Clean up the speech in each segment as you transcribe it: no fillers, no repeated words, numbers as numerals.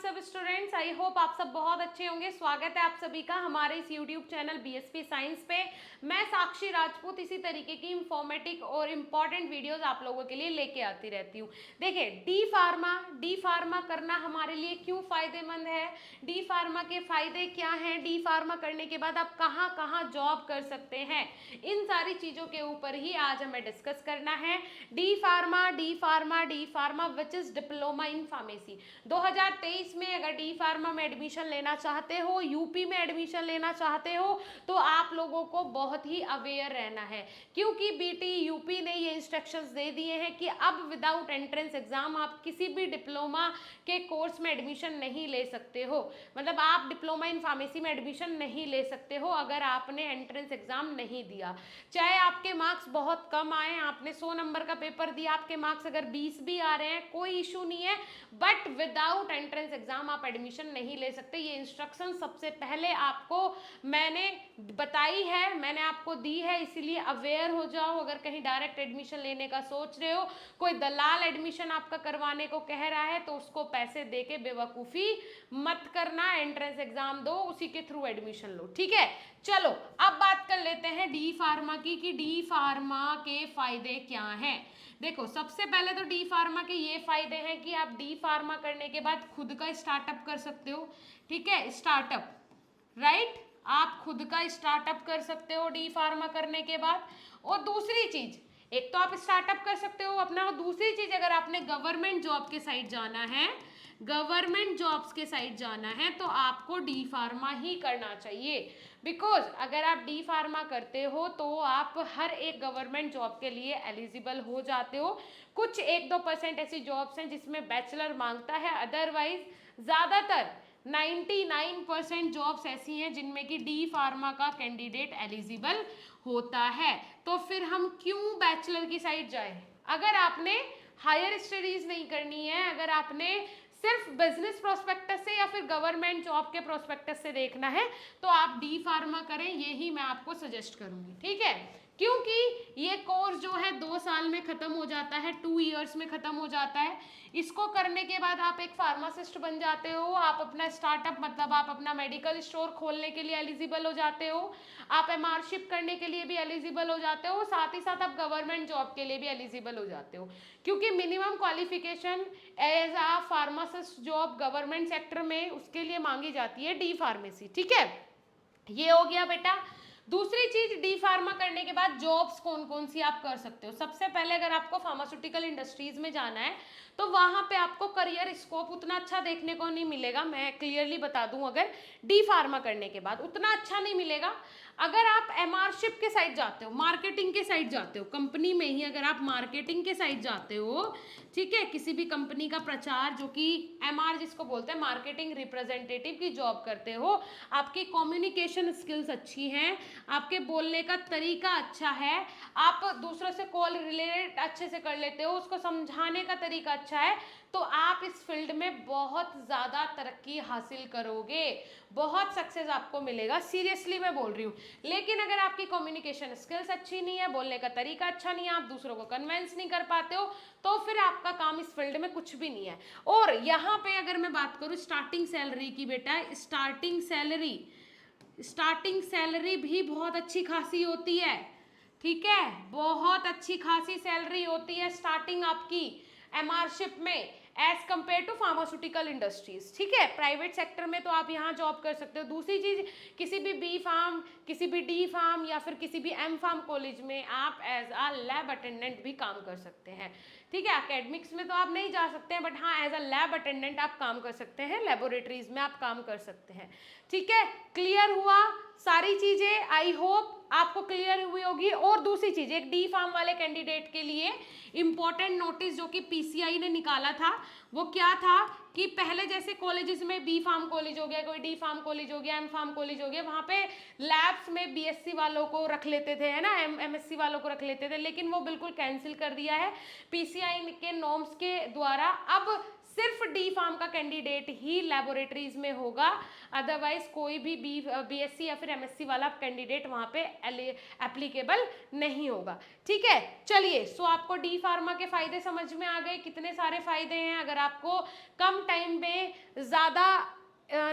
सब students, I hope आप सब बहुत अच्छे होंगे। स्वागत है आप सभी का हमारे इस यूट्यूब चैनल बीएसपी साइंस पे। मैं साक्षी राजपूत इसी तरीके की इंफॉर्मेटिव और इम्पॉर्टेंट वीडियोस आप लोगों के लिए लेके आती रहती हूँ। देखिए, डी फार्मा करना हमारे लिए क्यों फायदेमंद है, डी फार्मा के फायदे क्या हैं, डी फार्मा करने के बाद आप कहाँ कहाँ जॉब कर सकते हैं, इन सारी चीज़ों के ऊपर ही आज हमें डिस्कस करना है। D pharma which is diploma in pharmacy. 2023 में अगर डी फार्मा में एडमिशन लेना चाहते हो, यूपी में एडमिशन लेना चाहते हो, तो आप लोगों को बहुत ही अवेयर रहना है, क्योंकि बीटी यूपी ने ये इंस्ट्रक्शंस दे दिए हैं कि अब विदाउट एंट्रेंस एग्जाम आप किसी भी डिप्लोमा के कोर्स में एडमिशन नहीं ले सकते हो। मतलब आप डिप्लोमा इन फार्मेसी में एडमिशन नहीं ले सकते हो अगर आपने एंट्रेंस एग्जाम नहीं दिया। चाहे आपके मार्क्स बहुत कम आए, आपने 100 नंबर का पेपर दिया, आपके मार्क्स अगर 20 भी आ रहे हैं, कोई इशू नहीं है, बट विदाउट एंट्रेंस एग्जाम आप एडमिशन नहीं ले सकते। ये इंस्ट्रक्शन सबसे पहले आपको मैंने बताई है, मैंने आपको दी है, इसीलिए अवेयर हो जाओ। अगर कहीं डायरेक्ट एडमिशन लेने का सोच रहे हो, कोई दलाल एडमिशन आपका करवाने को कह रहा है, तो उसको पैसे दे के बेवकूफ़ी मत करना। एंट्रेंस एग्जाम दो, उसी के थ्रू एडमिशन लो, ठीक है। चलो अब बात कर लेते हैं डी फार्मा की कि डी फार्मा के फायदे क्या हैं। देखो, सबसे पहले तो डी फार्मा के ये फायदे हैं कि आप डी फार्मा करने के बाद खुद का स्टार्टअप कर सकते हो, ठीक है। स्टार्टअप, राइट, आप खुद का स्टार्टअप कर सकते हो डी फार्मा करने के बाद। और दूसरी चीज, एक तो आप स्टार्टअप कर सकते हो अपना, और दूसरी चीज अगर आपने गवर्नमेंट जॉब के साइड जाना है, गवर्नमेंट जॉब्स के साइड जाना है, तो आपको डी फार्मा ही करना चाहिए। बिकॉज अगर आप डी फार्मा करते हो तो आप हर एक गवर्नमेंट जॉब के लिए एलिजिबल हो जाते हो। कुछ 1-2% ऐसी जॉब्स हैं जिसमें बैचलर मांगता है, अदरवाइज ज़्यादातर 99% जॉब्स ऐसी हैं जिनमें कि डी फार्मा का कैंडिडेट एलिजिबल होता है। तो फिर हम क्यों बैचलर की साइड जाए? अगर आपने हायर स्टडीज नहीं करनी है, अगर आपने सिर्फ बिजनेस प्रोस्पेक्टस से या फिर गवर्नमेंट जॉब के प्रोस्पेक्टस से देखना है, तो आप डी फार्मा करें, यही मैं आपको सजेस्ट करूंगी, ठीक है। क्योंकि ये कोर्स जो है 2 साल में खत्म हो जाता है, 2 इयर्स में खत्म हो जाता है। इसको करने के बाद आप एक फार्मासिस्ट बन जाते हो, आप अपना स्टार्टअप, मतलब आप अपना मेडिकल स्टोर खोलने के लिए एलिजिबल हो जाते हो, आप एमआरशिप करने के लिए भी एलिजिबल हो जाते हो, साथ ही साथ आप गवर्नमेंट जॉब के लिए भी एलिजिबल हो जाते हो। क्योंकि मिनिमम क्वालिफिकेशन एज आ फार्मासिस्ट जॉब गवर्नमेंट सेक्टर में उसके लिए मांगी जाती है डी फार्मेसी, ठीक है। ये हो गया बेटा। दूसरी चीज, डी फार्मा करने के बाद जॉब्स कौन कौन सी आप कर सकते हो। सबसे पहले अगर आपको फार्मास्यूटिकल इंडस्ट्रीज में जाना है, तो वहां पे आपको करियर स्कोप उतना अच्छा देखने को नहीं मिलेगा। मैं क्लियरली बता दूं, अगर डी फार्मा करने के बाद उतना अच्छा नहीं मिलेगा। अगर आप एमआरशिप के साइड जाते हो, मार्केटिंग के साइड जाते हो, कंपनी में ही अगर आप मार्केटिंग के साइड जाते हो, ठीक है, किसी भी कंपनी का प्रचार, जो कि एमआर जिसको बोलते हैं, मार्केटिंग रिप्रेजेंटेटिव की जॉब करते हो, आपकी कम्युनिकेशन स्किल्स अच्छी हैं, आपके बोलने का तरीका अच्छा है, आप दूसरों से कॉल रिलेटेड अच्छे से कर लेते हो, उसको समझाने का तरीका अच्छा है, तो आप इस फील्ड में बहुत ज़्यादा तरक्की हासिल करोगे, बहुत सक्सेस आपको मिलेगा, सीरियसली मैं बोल रही हूँ। लेकिन अगर आपकी कम्युनिकेशन स्किल्स अच्छी नहीं है, बोलने का तरीका अच्छा नहीं है, आप दूसरों को कन्विंस नहीं कर पाते हो, तो फिर आपका काम इस फील्ड में कुछ भी नहीं है। और यहाँ पे अगर मैं बात करूँ स्टार्टिंग सैलरी की, बेटा स्टार्टिंग सैलरी भी बहुत अच्छी खासी होती है, ठीक है, बहुत अच्छी खासी सैलरी होती है स्टार्टिंग आपकी एमआरशिप में, as compared to pharmaceutical industries, ठीक है। प्राइवेट सेक्टर में तो आप यहाँ जॉब कर सकते हो। दूसरी चीज, किसी भी बी फार्म, किसी भी डी फार्म या फिर किसी भी एम फार्म कॉलेज में आप एज आ लैब अटेंडेंट भी काम कर सकते हैं, ठीक है। एकेडमिक्स में तो आप नहीं जा सकते हैं, बट हाँ, एज अ लैब अटेंडेंट आप काम कर सकते हैं, लेबोरेटरीज में आप काम कर सकते हैं, ठीक है। क्लियर हुआ सारी चीजें? आई होप आपको क्लियर हुई होगी। और दूसरी चीज, एक डी फार्म वाले कैंडिडेट के लिए इंपॉर्टेंट नोटिस जो कि पीसीआई ने निकाला था, वो क्या था कि पहले जैसे कॉलेजेस में बी फार्म कॉलेज हो गया, कोई डी फार्म कॉलेज हो गया, एम फार्म कॉलेज हो गया, वहाँ पे लैब्स में बीएससी वालों को रख लेते थे, है ना, एमएससी वालों को रख लेते थे, लेकिन वो बिल्कुल कैंसिल कर दिया है पीसीआई के नॉर्म्स के द्वारा। अब सिर्फ डी फार्म का कैंडिडेट ही लेबोरेटरीज में होगा, अदरवाइज कोई भी बीएससी या फिर एमएससी वाला कैंडिडेट वहाँ पे एप्लीकेबल नहीं होगा, ठीक है। चलिए, सो आपको डी फार्मा के फायदे समझ में आ गए, कितने सारे फायदे हैं। अगर आपको कम कम टाइम में ज़्यादा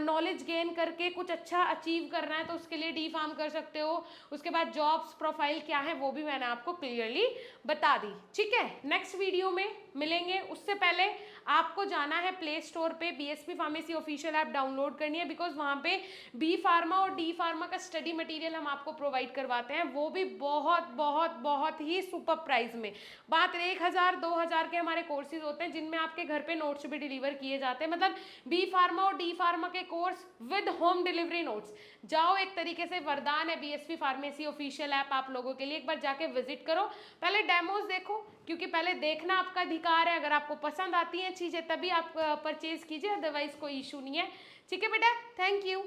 नॉलेज गेन करके कुछ अच्छा अचीव करना है तो उसके लिए डी फार्म कर सकते हो। उसके बाद जॉब्स प्रोफाइल क्या है वो भी मैंने आपको क्लियरली बता दी। ठीक है, नेक्स्ट वीडियो में मिलेंगे। उससे पहले आपको जाना है प्ले स्टोर पे, BSP pharmacy official app download करनी है, बिकॉज वहाँ पे बी फार्मा और डी फार्मा का स्टडी मटेरियल हम आपको प्रोवाइड करवाते हैं, वो भी बहुत बहुत बहुत ही सुपर प्राइस में। मात्र 1000-2000 के हमारे कोर्सेज होते हैं जिनमें आपके घर पे नोट्स भी डिलीवर किए जाते हैं, मतलब बी फार्मा और डी फार्मा के course with home delivery notes. जाओ, एक तरीके से वरदान है बीएसपी फार्मेसी ऑफिशियल ऐप आप लोगों के लिए। एक बार जाके विजिट करो, पहले डेमोज देखो, क्योंकि पहले देखना आपका अधिकार है। अगर आपको पसंद आती हैं चीज़ें तभी आप परचेज कीजिए, अदरवाइज कोई इशू नहीं है। ठीक है बेटा, थैंक यू।